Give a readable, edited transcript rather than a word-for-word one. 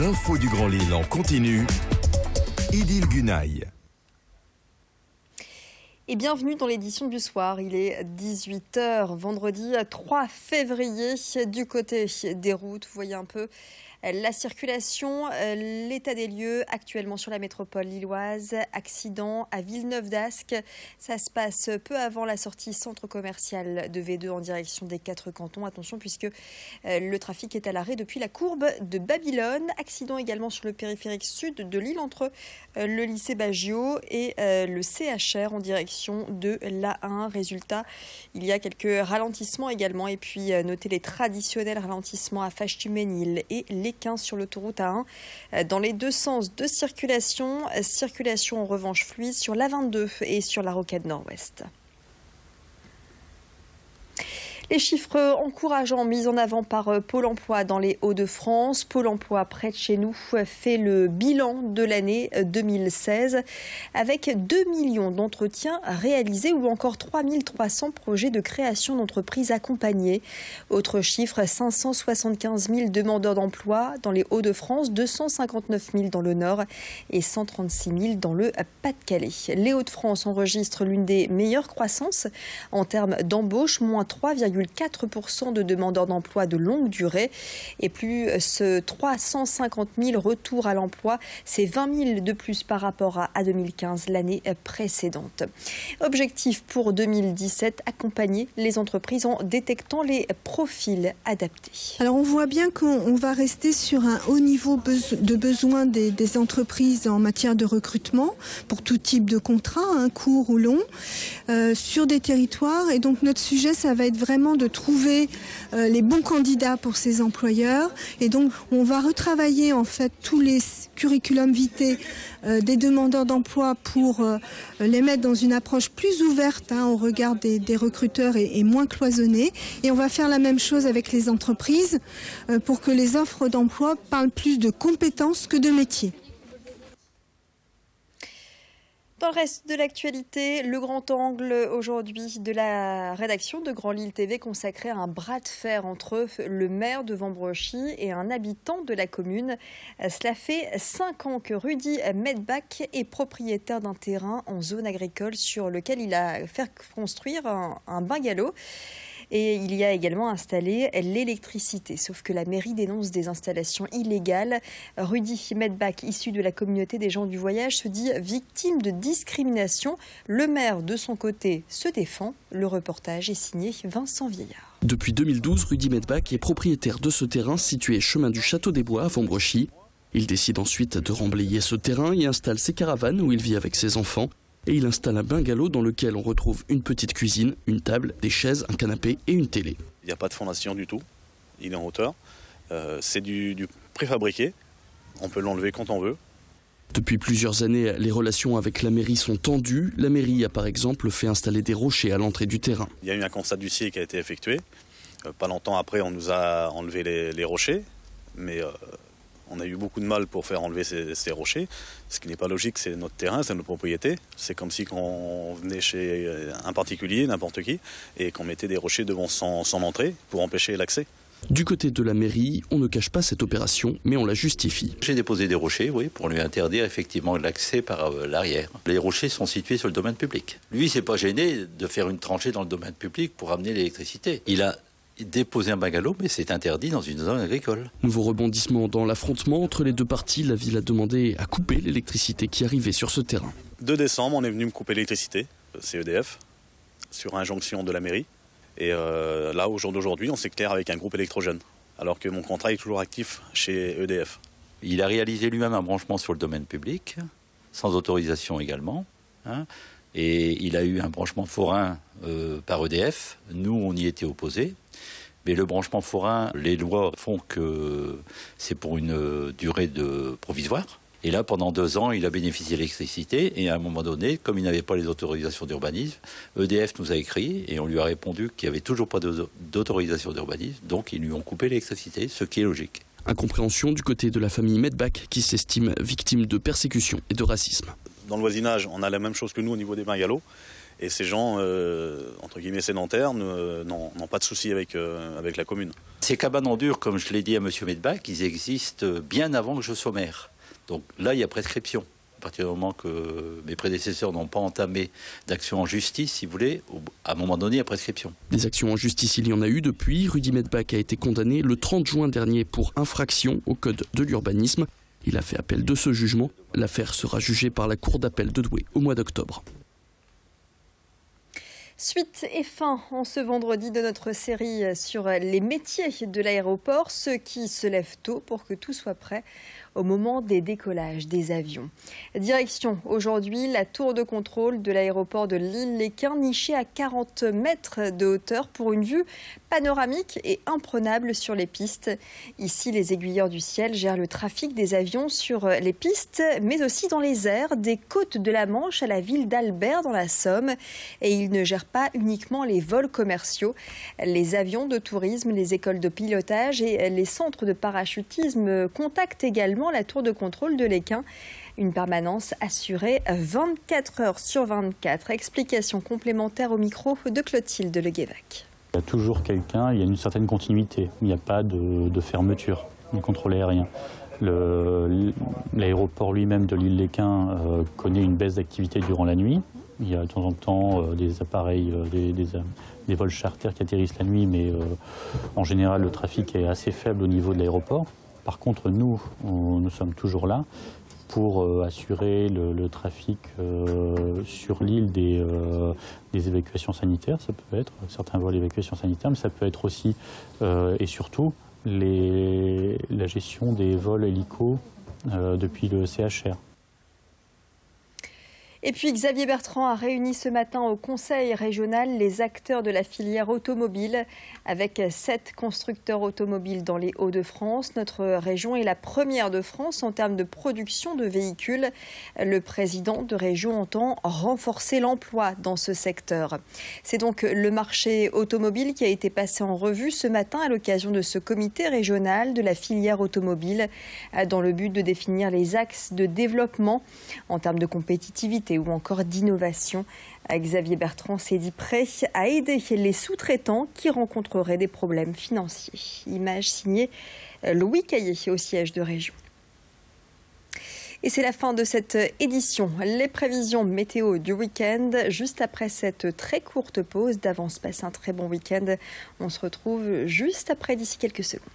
L'info du Grand Lille en continu. Idil Gunaï. Et bienvenue dans l'édition du soir. Il est 18h, vendredi 3 février. Du côté des routes, vous voyez un peu la circulation, l'état des lieux actuellement sur la métropole lilloise. Accident à Villeneuve-d'Ascq. Ça se passe peu avant la sortie centre commercial de V2 en direction des 4 cantons. Attention puisque le trafic est à l'arrêt depuis la courbe de Babylone. Accident également sur le périphérique sud de Lille entre le lycée Baggio et le CHR en direction de l'A1. Résultat, il y a quelques ralentissements également. Et puis notez les traditionnels ralentissements à Fâche-Tuménil et les 15 sur l'autoroute A1 dans les deux sens de circulation. Circulation en revanche fluide sur l'A22 et sur la rocade nord-ouest. Les chiffres encourageants mis en avant par Pôle emploi dans les Hauts-de-France. Pôle emploi près de chez nous fait le bilan de l'année 2016 avec 2 millions d'entretiens réalisés ou encore 3300 projets de création d'entreprises accompagnés. Autre chiffre, 575 000 demandeurs d'emploi dans les Hauts-de-France, 259 000 dans le Nord et 136 000 dans le Pas-de-Calais. Les Hauts-de-France enregistrent l'une des meilleures croissances en termes d'embauche, moins 3,4% de demandeurs d'emploi de longue durée et plus 350 000 retours à l'emploi. C'est 20 000 de plus par rapport à 2015, l'année précédente. Objectif pour 2017, accompagner les entreprises en détectant les profils adaptés. Alors on voit bien qu'on va rester sur un haut niveau de besoin des entreprises en matière de recrutement pour tout type de contrat, court ou long, sur des territoires. Et donc notre sujet, ça va être vraiment de trouver les bons candidats pour ces employeurs. Et donc, on va retravailler en fait tous les curriculum vitae des demandeurs d'emploi pour les mettre dans une approche plus ouverte au regard des recruteurs et moins cloisonnée. Et on va faire la même chose avec les entreprises pour que les offres d'emploi parlent plus de compétences que de métiers. Dans le reste de l'actualité, le grand angle aujourd'hui de la rédaction de Grand Lille TV consacré à un bras de fer entre le maire de Vambrechy et un habitant de la commune. Cela fait 5 ans que Rudy Medbach est propriétaire d'un terrain en zone agricole sur lequel il a fait construire un bungalow. Et il y a également installé l'électricité. Sauf que la mairie dénonce des installations illégales. Rudy Medbach, issu de la communauté des gens du voyage, se dit victime de discrimination. Le maire, de son côté, se défend. Le reportage est signé Vincent Vieillard. Depuis 2012, Rudy Medbach est propriétaire de ce terrain situé chemin du Château des Bois à Vambrechy. Il décide ensuite de remblayer ce terrain et installe ses caravanes où il vit avec ses enfants. Et il installe un bungalow dans lequel on retrouve une petite cuisine, une table, des chaises, un canapé et une télé. Il n'y a pas de fondation du tout, il est en hauteur. C'est du préfabriqué, on peut l'enlever quand on veut. Depuis plusieurs années, les relations avec la mairie sont tendues. La mairie a par exemple fait installer des rochers à l'entrée du terrain. Il y a eu un constat d'huissier qui a été effectué. Pas longtemps après, on nous a enlevé les rochers, mais on a eu beaucoup de mal pour faire enlever ces rochers. Ce qui n'est pas logique, c'est notre terrain, c'est notre propriété. C'est comme si on venait chez un particulier, n'importe qui, et qu'on mettait des rochers devant son entrée pour empêcher l'accès. Du côté de la mairie, on ne cache pas cette opération, mais on la justifie. J'ai déposé des rochers, oui, pour lui interdire effectivement l'accès par l'arrière. Les rochers sont situés sur le domaine public. Lui, s'est pas gêné de faire une tranchée dans le domaine public pour amener l'électricité. Il a déposer un bungalow, mais c'est interdit dans une zone agricole. Nouveau rebondissement dans l'affrontement entre les deux parties. La ville a demandé à couper l'électricité qui arrivait sur ce terrain. 2 décembre, on est venu me couper l'électricité, c'est EDF, sur injonction de la mairie. Et là, au jour d'aujourd'hui, on s'éclaire avec un groupe électrogène, alors que mon contrat est toujours actif chez EDF. Il a réalisé lui-même un branchement sur le domaine public, sans autorisation également. Et il a eu un branchement forain par EDF. Nous, on y était opposés. Mais le branchement forain, les lois font que c'est pour une durée provisoire. Et là, pendant 2 ans, il a bénéficié de l'électricité. Et à un moment donné, comme il n'avait pas les autorisations d'urbanisme, EDF nous a écrit et on lui a répondu qu'il n'y avait toujours pas d'autorisation d'urbanisme. Donc, ils lui ont coupé l'électricité, ce qui est logique. Incompréhension du côté de la famille Medbach qui s'estime victime de persécution et de racisme. Dans le voisinage, on a la même chose que nous au niveau des bungalows. Et ces gens, entre guillemets sédentaires, n'ont pas de soucis avec la commune. Ces cabanes en dur, comme je l'ai dit à M. Medbach, ils existent bien avant que je sois maire. Donc là, il y a prescription. À partir du moment que mes prédécesseurs n'ont pas entamé d'action en justice, si vous voulez, à un moment donné, il y a prescription. Des actions en justice, il y en a eu depuis. Rudy Medbach a été condamné le 30 juin dernier pour infraction au code de l'urbanisme. Il a fait appel de ce jugement. L'affaire sera jugée par la cour d'appel de Douai au mois d'octobre. Suite et fin en ce vendredi de notre série sur les métiers de l'aéroport, ceux qui se lèvent tôt pour que tout soit prêt au moment des décollages des avions. Direction aujourd'hui la tour de contrôle de l'aéroport de Lille-Lesquin, nichée à 40 mètres de hauteur pour une vue panoramique et imprenable sur les pistes. Ici, les aiguilleurs du ciel gèrent le trafic des avions sur les pistes, mais aussi dans les airs, des côtes de la Manche à la ville d'Albert dans la Somme. Et ils ne gèrent pas uniquement les vols commerciaux. Les avions de tourisme, les écoles de pilotage et les centres de parachutisme contactent également la tour de contrôle de Lesquin. Une permanence assurée 24 heures sur 24. Explication complémentaire au micro de Clotilde Le Guévec. Il y a toujours quelqu'un, il y a une certaine continuité. Il n'y a pas de fermeture du contrôle aérien. L'aéroport lui-même de Lille-Lesquin connaît une baisse d'activité durant la nuit. Il y a de temps en temps des appareils, des vols charters qui atterrissent la nuit, mais en général le trafic est assez faible au niveau de l'aéroport. Par contre, nous sommes toujours là pour assurer le trafic sur l'île des évacuations sanitaires. Ça peut être certains vols d'évacuation sanitaire, mais ça peut être aussi et surtout la gestion des vols hélicos depuis le CHR. Et puis Xavier Bertrand a réuni ce matin au Conseil régional les acteurs de la filière automobile avec 7 constructeurs automobiles dans les Hauts-de-France. Notre région est la première de France en termes de production de véhicules. Le président de région entend renforcer l'emploi dans ce secteur. C'est donc le marché automobile qui a été passé en revue ce matin à l'occasion de ce comité régional de la filière automobile dans le but de définir les axes de développement en termes de compétitivité ou encore d'innovation. Xavier Bertrand s'est dit prêt à aider les sous-traitants qui rencontreraient des problèmes financiers. Image signée Louis Caillé au siège de région. Et c'est la fin de cette édition. Les prévisions météo du week-end, juste après cette très courte pause. D'avance, passe un très bon week-end. On se retrouve juste après, d'ici quelques secondes.